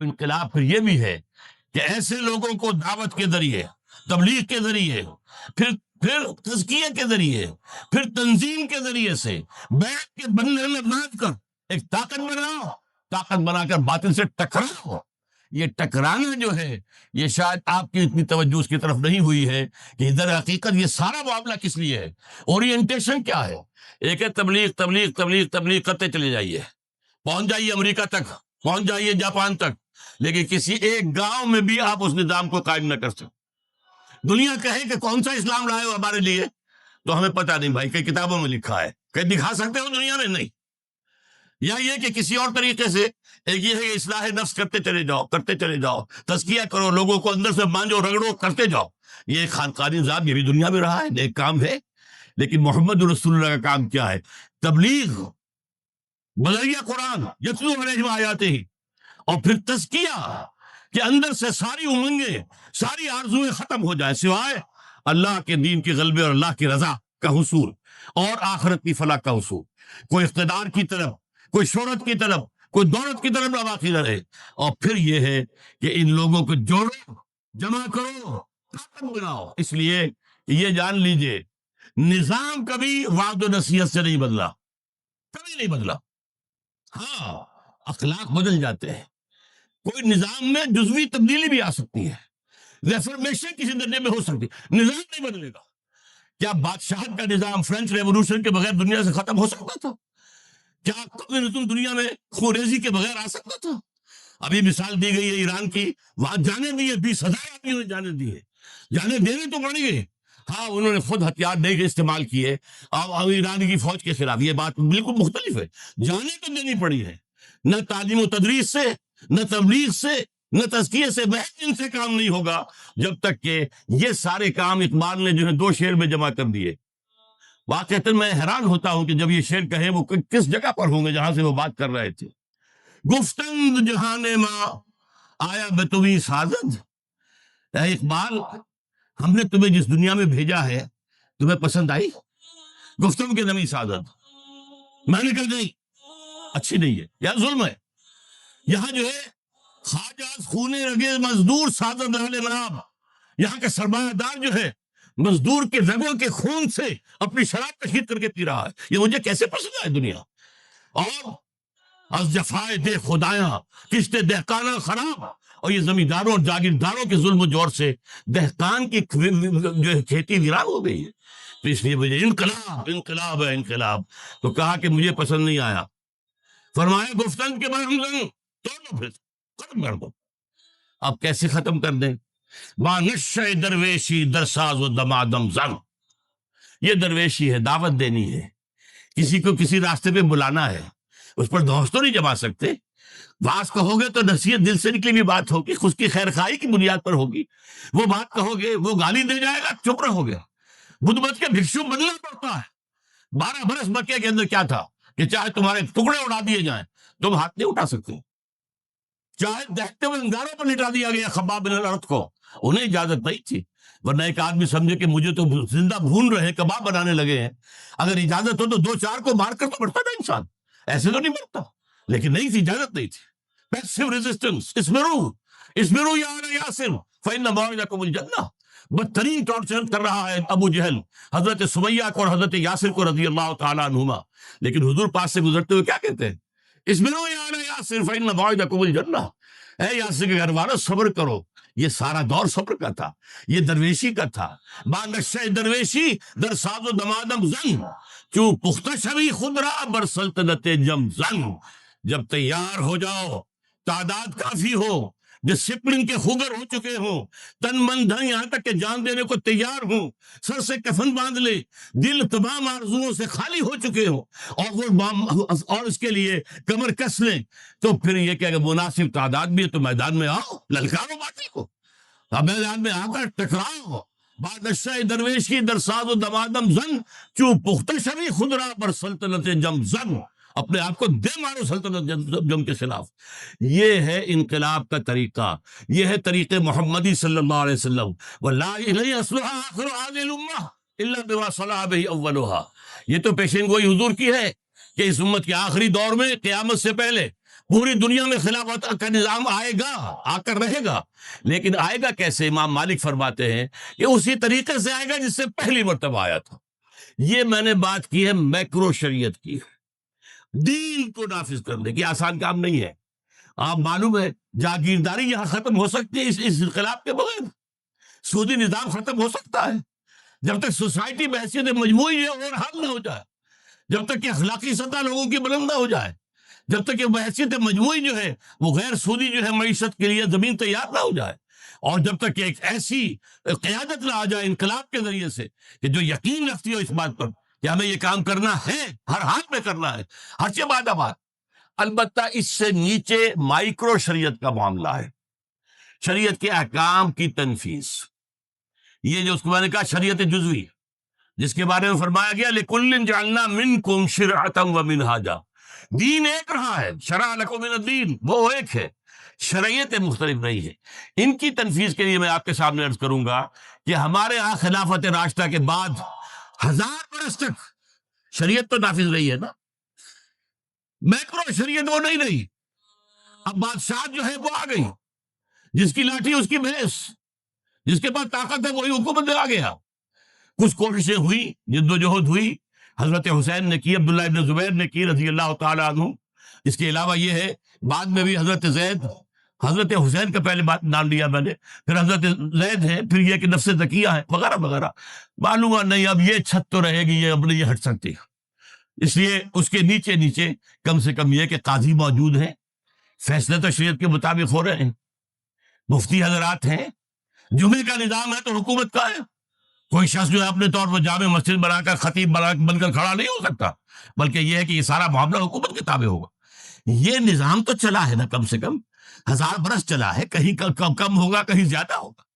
انقلاب پھر یہ بھی ہے کہ ایسے لوگوں کو دعوت کے ذریعے، تبلیغ کے ذریعے، پھر تزکیہ کے ذریعے، پھر تنظیم کے ذریعے سے بیعت کے بندھن میں باندھ کر ایک طاقت بناؤ، طاقت بنا کر باطل سے ٹکراؤ۔ یہ ٹکرانا جو ہے یہ شاید آپ کی اتنی توجہ اس کی طرف نہیں ہوئی ہے کہ در حقیقت یہ سارا معاملہ کس لیے ہے، اورینٹیشن کیا ہے۔ ایک ہے تبلیغ تبلیغ تبلیغ تبلیغ کرتے چلے جائیے، پہنچ جائیے امریکہ تک، پہنچ جائیے جاپان تک، لیکن کسی ایک گاؤں میں بھی آپ اس نظام کو قائم نہ کر سکتے۔ دنیا کہے کہ کون سا اسلام لائے ہو ہمارے لیے، تو ہمیں پتہ نہیں بھائی، کئی کتابوں میں لکھا ہے، کہیں دکھا سکتے ہو دنیا میں؟ نہیں۔ یا یہ کہ کسی اور طریقے سے ایک یہ ہے کہ اصلاح نفس کرتے چلے جاؤ، کرتے چلے جاؤ، تزکیہ کرو، لوگوں کو اندر سے مانجو رگڑو، کرتے جاؤ۔ یہ ایک خانقاہی نظام یہ بھی دنیا میں رہا ہے، ایک کام ہے، لیکن محمد رسول اللہ کا کام کیا ہے؟ تبلیغ بذریعہ قرآن، یتلو علیہم آیاتہ، اور پھر تزکیہ کہ اندر سے ساری امنگیں، ساری آرزویں ختم ہو جائیں، سوائے اللہ کے دین کے غلبے اور اللہ کی رضا کا حصول اور آخرت کی فلاح کا حصول۔ کوئی اقتدار کی طرف، کوئی شہرت کی طرف، کوئی دولت کی طرف نہ باقی رہے۔ اور پھر یہ ہے کہ ان لوگوں کو جوڑو، جمع کرو، طاقت بناؤ۔ اس لیے یہ جان لیجئے نظام کبھی وعد و نصیحت سے نہیں بدلا، کبھی نہیں بدلا۔ ہاں اخلاق بدل جاتے ہیں، کوئی نظام میں جزوی تبدیلی بھی آ سکتی ہے، ریفارمیشن کسی درجے میں ہو سکتی ہے، نظام نہیں بدلے گا۔ کیا بادشاہت کا نظام فرینچ ریولوشن کے بغیر دنیا سے ختم ہو سکتا تھا؟ کیا کمیونزم دنیا میں خوریزی کے بغیر آ سکتا تھا؟ ابھی مثال دی گئی ہے ایران کی، وہاں جانے دیے 20,000 آدمیوں نے جانے دیے، جانے دینے تو پڑیں گے۔ ہاں انہوں نے خود ہتھیار نہیں استعمال کیے اور ایران کی فوج کے خلاف، یہ بات بالکل مختلف ہے۔ جانے تو دینی پڑی ہے، نہ تعلیم و تدریس سے، نہ تبلیغ سے، نہ تزکیے سے، محض ان سے کام نہیں ہوگا جب تک کہ یہ سارے کام اقبال نے جو ہے 2 شعر میں جمع کر دیے۔ واقعتاً میں حیران ہوتا ہوں کہ جب یہ شعر کہیں وہ کس جگہ پر ہوں گے جہاں سے وہ بات کر رہے تھے۔ گفتند جہان ماں آیا بتویں سازد، اے اقبال ہم نے تمہیں جس دنیا میں بھیجا ہے تمہیں پسند آئی؟ گفتم کے نمی سازد، میں نے کہا نہیں، اچھی نہیں ہے، یا ظلم ہے۔ یہاں جو ہے خواجہ خون رگے مزدور سازد اہل نام، یہاں کا سرمایہ دار جو ہے مزدور کے رگوں کے خون سے اپنی شراب تشہیر کر کے پی رہا ہے۔ یہ مجھے کیسے پسند آئے دنیا؟ اور از جفائے دے خدایاں کشتے دہقانہ خراب، اور یہ زمینداروں اور جاگیرداروں کے ظلم و جور سے دہقان کی جو ہے کھیتی ویران ہو گئی ہے۔ تو اس لیے مجھے انقلاب انقلاب ہے انقلاب، تو کہا کہ مجھے پسند نہیں آیا۔ فرمایا گفتن کے بعد توڑ دو، پھر ختم کر دو۔ اب کیسے ختم کر دیں؟ وانشہ درویشی درساز و دمادم زن، یہ درویشی ہے، دعوت دینی ہے، کسی کو کسی راستے پہ بلانا ہے، اس پر دوست تو نہیں جما سکتے۔ واز کہو گے تو نصیحت دل سے نکلی ہوئی بات ہوگی، اس کی خیر خواہی کی بنیاد پر ہوگی۔ وہ بات کہو گے، وہ گالی دے جائے گا، چپ رہو گے۔ بدھ مت کے بھکشو بدلنا پڑتا ہے۔ 12 برس مکے کے اندر کیا تھا کہ چاہے تمہارے ٹکڑے اڑا دیے جائیں تم ہاتھ نہیں اٹھا سکتے، چاہے دہتے ہوئے انگاروں پر لٹا دیا گیا خباب بن الارت کو، انہیں اجازت نہیں تھی۔ ورنہ ایک آدمی سمجھے کہ مجھے تو زندہ بھون رہے، کباب بنانے لگے ہیں، اگر اجازت ہو تو 2-4 کو مار کر تو مرتا نا انسان، ایسے تو نہیں مرتا، لیکن نہیں تھی، اجازت نہیں تھی۔ پیسو ریزسٹنس، اسبرو یا آل یاسر فإن موعدکم الجنہ، بدترین ٹارچر کر رہا ہے ابو جہل حضرت سمیہ کو اور حضرت یاسر کو رضی اللہ تعالیٰ عنہما، لیکن حضور پاس سے گزرتے ہوئے کیا کہتے ہیں؟ اسبرو یا آل یاسر فإن موعدکم الجنہ، اے یاسر کے گھر والوں صبر کرو۔ یہ سارا دور صبر کا تھا، یہ درویشی کا تھا۔ بانشہ درویشی در ساز و دمادم زن، چوں پختہ شوی خود را بر سلطنت جم زن، جب تیار ہو جاؤ، تعداد کافی ہو، ڈسپلن کے خوگر ہو چکے ہوں، تن من دھن یہاں تک کہ جان دینے کو تیار ہوں، سر سے کفن باندھ لے، دل تمام آرزوؤں سے خالی ہو چکے ہوں، اور اس کے لیے کمر کس لیں، تو پھر یہ کہ اگر مناسب تعداد بھی ہے تو میدان میں آؤ، للکارو باطل کو، اب میدان میں آ کر ٹکراؤ۔ بادشاہ درویشی در ساز و دمادم زن، چوں پختہ شوی خود را بر سلطنت جم زن، اپنے آپ کو دے مارو سلطنت جم کے خلاف۔ یہ ہے انقلاب کا طریقہ، یہ ہے طریق محمدی صلی اللہ علیہ وسلم۔ وَلَا إِلَيْهِ أَصْلُحَا آخِرُ هَذِهِ الْأُمَّةِ إِلَّا بِمَا صَلَحَ بِهِ أَوَّلُهَا، یہ تو پیشین گوئی حضور کی ہے کہ اس امت کے آخری دور میں قیامت سے پہلے پوری دنیا میں خلافت کا نظام آئے گا، آ کر رہے گا، لیکن آئے گا کیسے؟ امام مالک فرماتے ہیں کہ اسی طریقے سے آئے گا جس سے پہلی مرتبہ آیا تھا۔ یہ میں نے بات کی ہے میکرو شریعت کی، دین کو نافذ کرنے کی آسان کام نہیں ہے۔ آپ معلوم ہے جاگیرداری یہاں ختم ہو سکتی ہے اس انقلاب کے بغیر، سودی نظام ختم ہو سکتا ہے جب تک سوسائٹی بحیثیت مجموعی ہے اور حل نہ ہو جائے، جب تک کہ اخلاقی سطح لوگوں کی بلند نہ ہو جائے، جب تک کہ بحیثیت مجموعی جو ہے وہ غیر سودی جو ہے معیشت کے لیے زمین تیار نہ ہو جائے، اور جب تک کہ ایک ایسی قیادت نہ آ جائے انقلاب کے ذریعے سے کہ جو یقین رکھتی ہو اس بات پر کہ ہمیں یہ کام کرنا ہے، ہر حال میں کرنا ہے، ہر سے بعد بات۔ البتہ اس سے نیچے مائکرو شریعت کا معاملہ ہے، شریعت کے احکام کی تنفیذ، یہ جو اس کو میں نے کہا شریعت جزوی، جس کے بارے میں فرمایا گیا لِكُلٍّ جَعَلْنَا مِنْكُمْ شِرْعَةً وَمِنْهَاجًا، دین ایک رہا ہے، شرع لکم من الدین وہ ایک ہے، شرعیتیں مختلف نہیں ہے۔ ان کی تنفیذ کے لیے میں آپ کے سامنے عرض کروں گا کہ ہمارے ہاں خلافت راشدہ کے بعد 1000 برس تک شریعت تو نافذ رہی ہے نا، میکرو شریعت وہ نہیں رہی۔ اب بادشاہ جو ہے وہ آ گئی، جس کی لاٹھی اس کی بھینس، جس کے پاس طاقت ہے وہی حکومت میں آ گیا۔ کچھ کوششیں ہوئی، جد و جہد ہوئی، حضرت حسین نے کی، عبداللہ ابن زبیر نے کی رضی اللہ تعالیٰ عنہ۔ اس کے علاوہ یہ ہے بعد میں بھی حضرت زید، حضرت حسین کا پہلے بات نام لیا میں نے، پھر حضرت زید ہے، پھر یہ کہ نفس زکیہ ہے، وغیرہ وغیرہ۔ معلوم ہے نہیں اب یہ چھت تو رہے گی، یہ اب نہیں ہٹ سکتی، اس لیے اس کے نیچے نیچے کم سے کم یہ کہ قاضی موجود ہیں، فیصلے تو شریعت کے مطابق ہو رہے ہیں، مفتی حضرات ہیں، جمعے کا نظام ہے تو حکومت کا ہے۔ کوئی شخص جو ہے اپنے طور پر جامع مسجد بنا کر خطیب بن کر کھڑا نہیں ہو سکتا، بلکہ یہ ہے کہ یہ سارا معاملہ حکومت کے تابع ہوگا۔ یہ نظام تو چلا ہے نا، کم سے کم 1000 برس چلا ہے، کہیں کم ہوگا کہیں زیادہ ہوگا۔